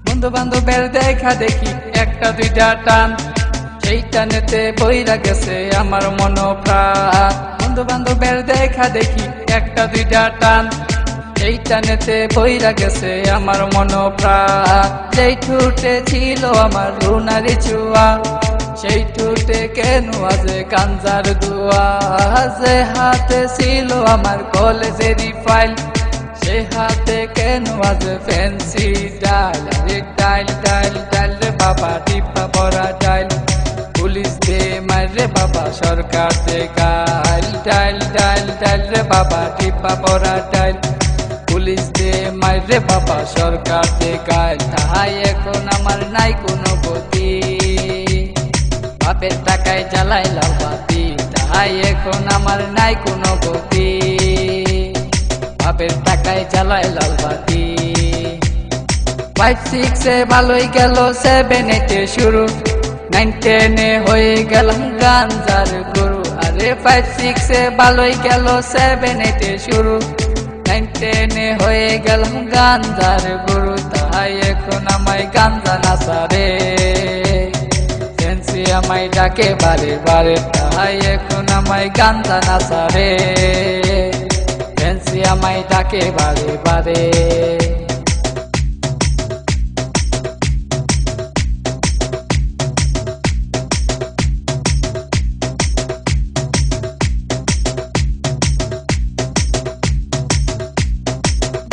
বন্ধু বান্ধবের দেখা দেখি একটা দুইটা টান, সেই টানেতে বইরা গেছে আমার মন প্রাণ। বন্ধু বান্ধবের দেখা দেখি একটা দুইটা টান, সেই টানেতে বইরা গেছে আমার মন প্রাণ। যেই ঠুটে ছিল আমার রুনারি চুয়া, সেই ঠুটে কেন আজে গাঞ্জার দুয়া। যে হাতে ছিল আমার কলেজেরই ফাইল, সে হাতে কেন আজ ফ্যান্সি ডাইল। আরে ডাইল ডাইল ডাইল রে বাবা, টিপা পরা ডাইল। পুলিশ দে মার রে বাবা, সরকার দে গাইল। ডাইল ডাইল ডাইল রে বাবা, টিপা পরা ডাইল। পুলিশ দে মার রে বাবা, সরকার দে গাইল। তাই এখন আমার নাই কোনো গতি, বাপের টাকায় জ্বালাই লাল বাতি। তাই এখন আমার নাই কোনো গতি, বাপের টাকায় চালায় লাল বাতি। 5-6 ভালোই গেল, 7-8 শুরু, 9-10 হয়ে গেলাম গাঞ্জার গুরু। আরে 5-6 ভালোই গেল, 7-8 শুরু, 9-10 হয়ে গেলাম গাঞ্জার গুরু। তাই এখন আমায় গাঞ্জা নাসারে, ফ্যান্সি আমায় ডাকে বারে বারে। তাই এখন আমায় গাঞ্জা নাসারে, ফ্যান্সি আমায় ডাকে বারে বারে।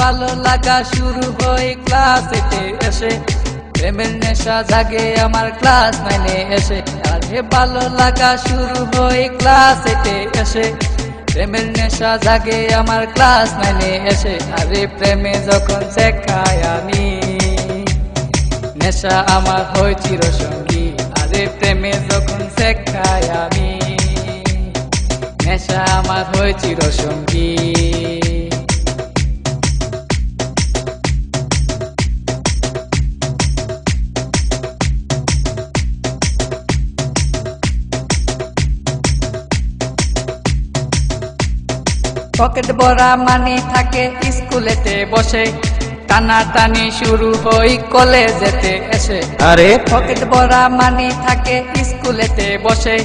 ভালো লাগা শুরু হয় ক্লাস 8 এসে, প্রেমের নেশা জাগে আমার ক্লাস 9 এসে। আরে ভালো লাগা শুরু হয় ক্লাস 8 এসে, প্রেমের নেশা জাগে আমার ক্লাস 9 এসে। আরে প্রেমে যখন শেখায় আমি, নেশা আমার হয় চিরসঙ্গী। আরে প্রেমে যখন শেখায় আমি, নেশা আমার হয় চিরসঙ্গী। পকেট ভরা মানি থাকে স্কুলেতে বসে, টানা টানি শুরু হই কলেজেতে এসে। আরে পকেট ভরা মানি থাকে স্কুলেতে বসে,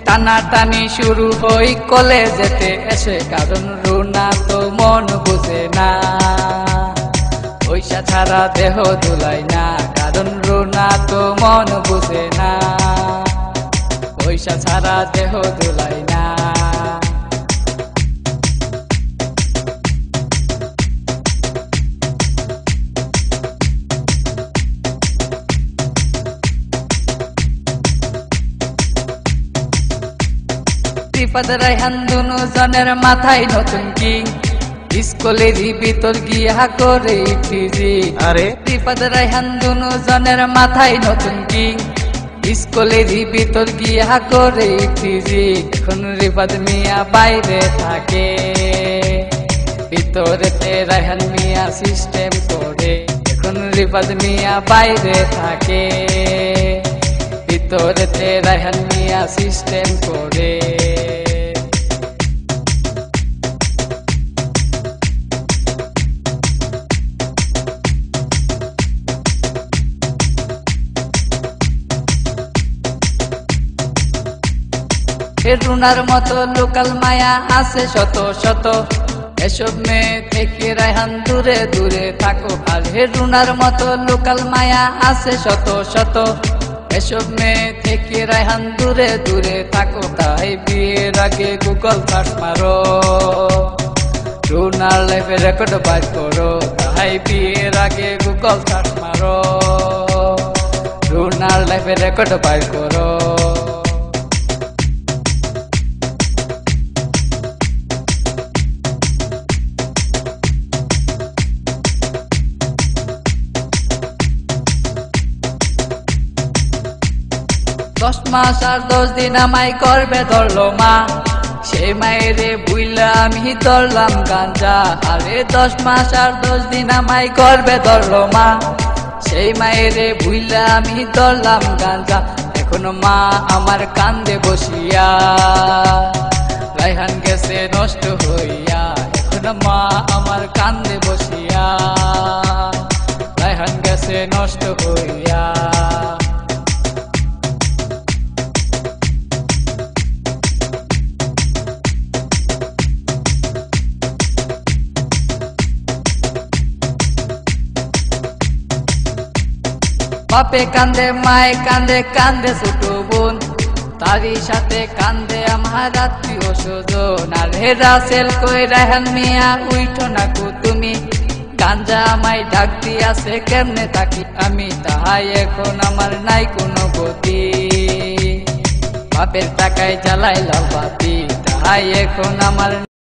টানা টানি শুরু হই কলেজেতে এসে। কারণ রুনা তো মন বুঝে না, পয়সা ছাড়া দেহ দুলাই না। কারণ রুনা তো মন বুঝে না, পয়সা ছাড়া দেহ দুলাই না। রিফাত রায়হান দুনো জনের মাথায় নতুন কিং, স্কুলেরই ভিতর গিয়া করে টিজি। আরে রিফাত রায়হান দুনো জনের মাথায় নতুন কিং, স্কুলেরই ভিতর গিয়া করে টিজি। এখন রিফাত মিয়া বাইরে থাকে, ভিতরেতে রায়হান মিয়া সিস্টেম করে। এখন রিফাত মিয়া বাইরে থাকে, ভিতরেতে রায়হান মিয়া সিস্টেম করে। রুনার মতো লোকাল মায়া আছে শত শত, এসব মেয়ে থেকে রায়হান দূরে দূরে থাকো। আর রুনার মতো লোকাল মায়া আছে শত শত, এসব মেয়ে থেকে রায়হান দূরে দূরে থাকো। তাই বিয়ের আগে গুগল সার্চ মারো, রুনার লাইফে রেকর্ড বার করো। তাই বিয়ের আগে গুগল সার্চ মারো, রুনার লাইফে রেকর্ড বার করো। 10 মাস আর 10 দিন আমায় গর্ভে ধরলো মা, সেই মায়েরে বুইলা আমি ধরলাম গাঞ্জা। আরে 10 মাস আর 10 দিন আমায় গর্ভে ধরলো মা, সেই মায়েরে বুইলা আমি ধরলাম গাঞ্জা। এখনো মা আমার কান্দে বসিয়া, রায়হান গেছে নষ্ট হইয়া। এখনো মা আমার কান্দে বসিয়া, রায়হান গেছে নষ্ট হইয়া। বাপে কান্দে, মায়ে কান্দে, কান্দে ছোট বোন, তারই সাথে কান্দে আমার আত্মীয় স্বজন। আরে রাসেল কই রায়হান মিয়া উইঠো না কো তুমি, গাঞ্জা আমায় ডাক দিয়াছে কেমনে থাকি আমি, তাহাই এখন আমার নাই কোনো গতি। বাপের টাকায় জ্বালাইলাম বাতি, তাহাই এখন আমার